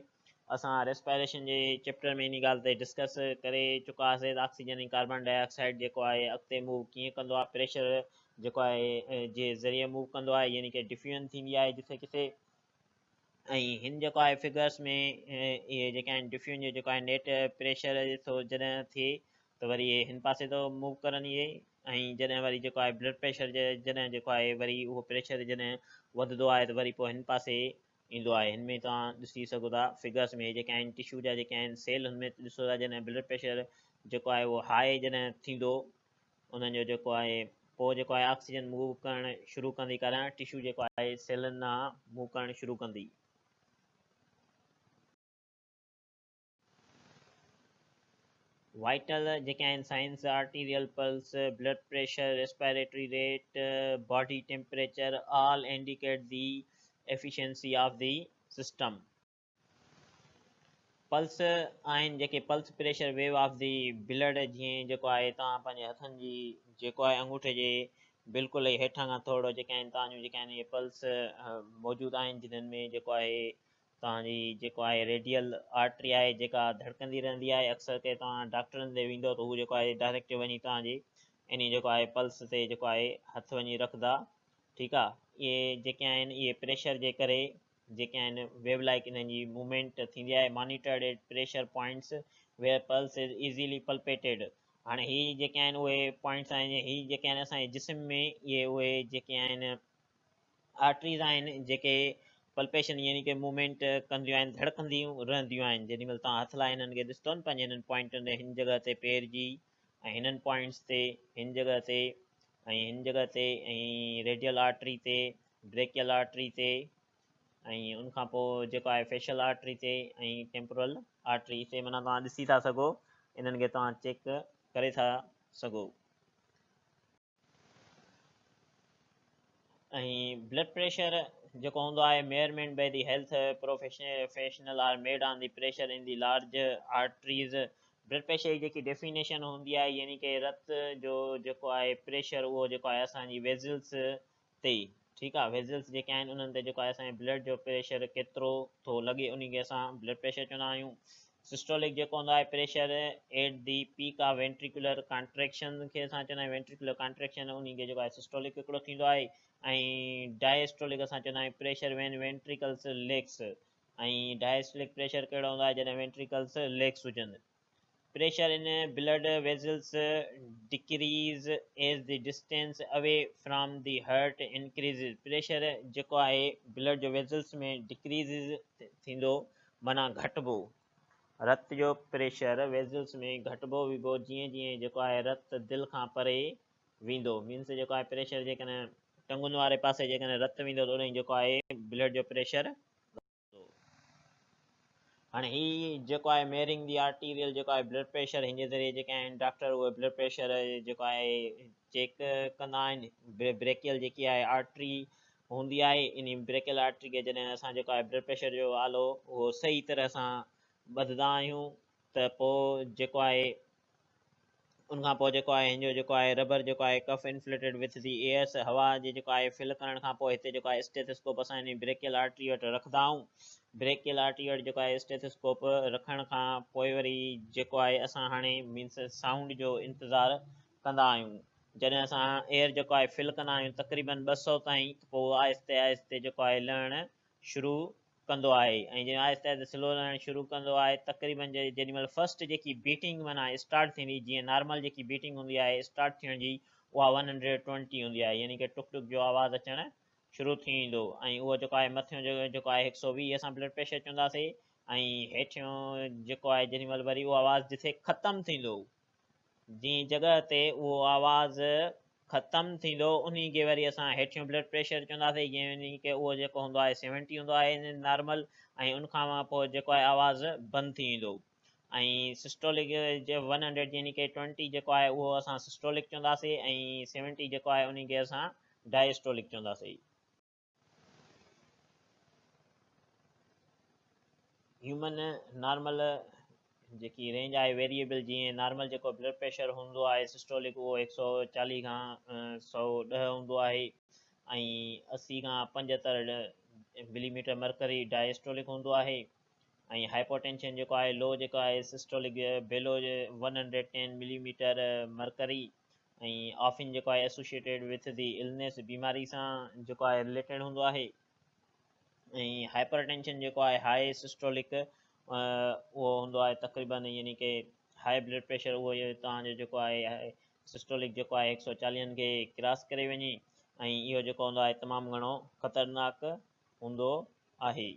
असां रेस्पायरेशन जे चैप्टर में इन ॻाल्हि ते डिस्कस करे चुका हुआसीं ऑक्सीजन ऐं कार्बन डाइऑक्साइड जेको आहे अॻिते मूव कीअं कंदो आहे, प्रेशर जेको आहे जे ज़रिए मूव कंदो आहे यानी कि डिफ्यूजन थींदी आहे जिथे किथे। ऐं हिन जेको आहे फिगर्स में इहे जेके आहिनि डिफ्यूजन जो जेको आहे नेट प्रेशर थो जॾहिं थिए त वरी हिन पासे थो मूव करनि इहे, ऐं जॾहिं वरी जेको आहे ब्लड प्रेशर जे जॾहिं जेको आहे वरी उहो प्रेशर जॾहिं वधंदो आहे त वरी पोइ हिन पासे ईंदो आहे। हिन में तव्हां ॾिसी सघो था फिगर्स में जेके आहिनि टिशू जा जेके आहिनि सेल हुन में ॾिसो था जॾहिं ब्लड प्रेशर जेको आहे उहो हाई जॾहिं थींदो उन्हनि जो जेको आहे पोइ जेको आहे ऑक्सीजन मूव करणु शुरू कंदी करणु टिशू जेको आहे सेलनि ॾांहुं मूव करणु शुरू कंदी। वाइटल जेके आहिनि science arterial pulse blood pressure respiratory rate body temperature all indicate the efficiency of the system. Pulse आहिनि जेके pulse pressure wave of the blood, जीअं जेको आहे तव्हां पंहिंजे हथनि जी जेको आहे अंगूठे जे बिल्कुलु ई हेठां खां थोरो जेके आहिनि तव्हांजूं जेके आहिनि इहे पल्स मौजूदु आहिनि जिन्हनि में जेको आहे तव्हांजी जेको आहे रेडियल आर्टरी आहे जेका धड़कंदी रहंदी आहे। अक्सर के तव्हां डॉक्टरनि ते वेंदो त हू जेको आहे डायरेक्ट वञी तव्हांजे इन जेको आहे पल्स ते जेको आहे हथु वञी रखंदा। ठीकु आहे, इहे जेके आहिनि इहे प्रेशर जे करे जेके आहिनि वेव लाइक इन्हनि जी मूवमेंट थींदी आहे। Monitored at pressure points where pulse is easily palpated. हाणे ही जेके आहिनि उहे पॉइंट्स आहिनि, ही जेके आहिनि असांजे जिस्म में इहे उहे जेके आहिनि आर्टरीज़ आहिनि जेके पल्पेशन यानी कि मूवमेंट कंदियूं आहिनि, धड़कंदियूं रहंदियूं आहिनि। जेॾी महिल तव्हां हथ लाइ हिननि खे ॾिसंदो न पंहिंजे हिननि पॉइंटनि ते हिन जॻह ते पेर जी ऐं हिननि पॉइंट्स ते हिन जॻह ते ऐं हिन जॻह ते ऐं रेडियल आर्टरी ते ब्रेकियल आर्टरी ते ऐं उनखां पोइ जेको आहे फेशियल आर्टरी ते ऐं टेम्पोरल आर्टरी ते। माना तव्हां ॾिसी था सघो इन्हनि खे तव्हां चेक करे था सघो। ऐं ब्लड प्रेशर जेको हूंदो आहे measurement by the health professional are made on the pressure in the large arteries. Blood pressure जी जेकी डेफिनेशन हूंदी आहे यानी कि रत जो जेको आहे प्रेशर उहो जेको आहे असांजी वेज़ल्स ते, ठीकु आहे, वेज़ल्स जेके आहिनि उन्हनि ते जेको आहे असांजे ब्लड जो प्रेशर केतिरो थो लॻे उन खे असां ब्लड प्रेशर चवंदा आहियूं। सिस्टोलिक जेको हूंदो आहे pressure at the peak of ventricular contraction खे असां चवंदा आहियूं वेंट्रिकुलर कॉन्ट्रेक्शन उन खे जेको आहे सिस्टोलिक हिकिड़ो थींदो आहे ऐं डायस्टोलिक असां चवंदा आहियूं प्रेशर वेन वेंट्रिकल्स लेग्स ऐं डायस्टोलिक प्रेशर कहिड़ो हूंदो आहे जॾहिं वेंट्रिकल्स लेग्स हुजनि pressure in blood vessels decrease as the distance away from the heart increases pressure जेको आहे ब्लड जो वेसल्स में डिक्रीज़ थींदो माना घटिबो रत जो प्रेशर वेसल्स में घटिबो विबो जीअं जीअं जेको आहे रत दिलि खां परे वेंदो मीन्स जेको आहे प्रेशर जेकॾहिं टंगुनि वारे पासे जेकॾहिं रत वेंदो त उन जेको आहे ब्लड जो प्रेशर हाणे ही जेको आहे मेयरिंग दी आर्टीरियल जेको आहे ब्लड प्रेशर हिन जे ज़रिए जेके आहिनि डॉक्टर उहे ब्लड प्रेशर जेको आहे चेक कंदा आहिनि ब्रेकियल जेकी आहे आर्टरी हूंदी आहे इन ब्रेकियल आर्टरी खे जॾहिं असां जेको आहे ब्लड प्रेशर जो आलो उहो सही तरह सां ॿधंदा आहियूं त पोइ जेको आहे उनखां पोइ जेको आहे हिन जो जेको आहे रबर जेको आहे कफ इन्फ्लेटेड विथ दी एयर्स हवा जे जेको आहे फिल करण खां पोइ हिते जेको आहे स्टेथोस्कोप असां हिन ब्रेकियल आर्टरी वटि रखंदा आहियूं ब्रेकियल आर्टरी वटि जेको आहे स्टेथोस्कोप रखण खां पोइ वरी जेको आहे असां हाणे मीन्स साउंड जो इंतज़ारु कंदा आहियूं जॾहिं असां एयर जेको आहे फिल कंदा आहियूं तक़रीबन 200 ताईं पोइ आहिस्ते आहिस्ते जेको आहे लहणु शुरू कंदो आहे ऐं जीअं आहिस्ते आहिस्ते स्लो लहणु शुरू कंदो आहे तक़रीबन जेॾीमहिल फस्ट जेकी बीटिंग माना स्टार्ट थींदी जीअं नॉर्मल जेकी बीटिंग हूंदी आहे स्टार्ट थियण जी उहा 120 हूंदी आहे यानी कि टुक टुक जो आवाज़ु अचणु शुरू थी वेंदो ऐं उहो जेको आहे मथियों जेको आहे 120 असां ब्लड प्रेशर चवंदासीं ऐं हेठियों जेको आहे जेॾीमहिल वरी उहो आवाज़ु जिथे ख़तमु थींदो जंहिं जॻह ते उहो आवाज़ु ख़तमु थींदो उन खे वरी असां हेठियों ब्लड प्रेशर चवंदासीं यानी कि उहो जेको हूंदो आहे 70 हूंदो आहे नॉर्मल ऐं उनखां पोइ जेको आहे आवाज़ु बंदि थी वेंदो ऐं सिस्टोलिक जे 100 यानी कि 20 जेको आहे उहो असां सिस्टोलिक चवंदासीं ऐं 70 जेको आहे उन खे असां डायस्टोलिक चवंदासीं ह्यूमन नॉर्मल जेकी रेंज आहे वेरिएबल जीअं नॉर्मल जेको ब्लड प्रेशर हूंदो आहे सिस्टोलिक उहो 140 खां 110 हूंदो आहे ऐं 80 खां 75 मिलीमीटर मरकरी डायस्टोलिक हूंदो आहे ऐं हाइपोटेंशन जेको आहे लो जेको आहे सिस्टोलिक बेलो 110 मिलीमीटर मरकरी ऐं ऑफिन जेको आहे एसोसिएटेड विथ दी इलनेस बीमारी सां जेको आहे रिलेटेड हूंदो आहे ऐं हाइपर टेंशन जेको आहे हाई सिस्टोलिक उहो हूंदो आहे तक़रीबन यानी कि हाई ब्लड प्रेशर उहो तव्हांजो जेको आहे सिस्टोलिक जेको आहे 140 खे क्रॉस करे वञे ऐं इहो जेको हूंदो आहे तमामु घणो ख़तरनाक हूंदो आहे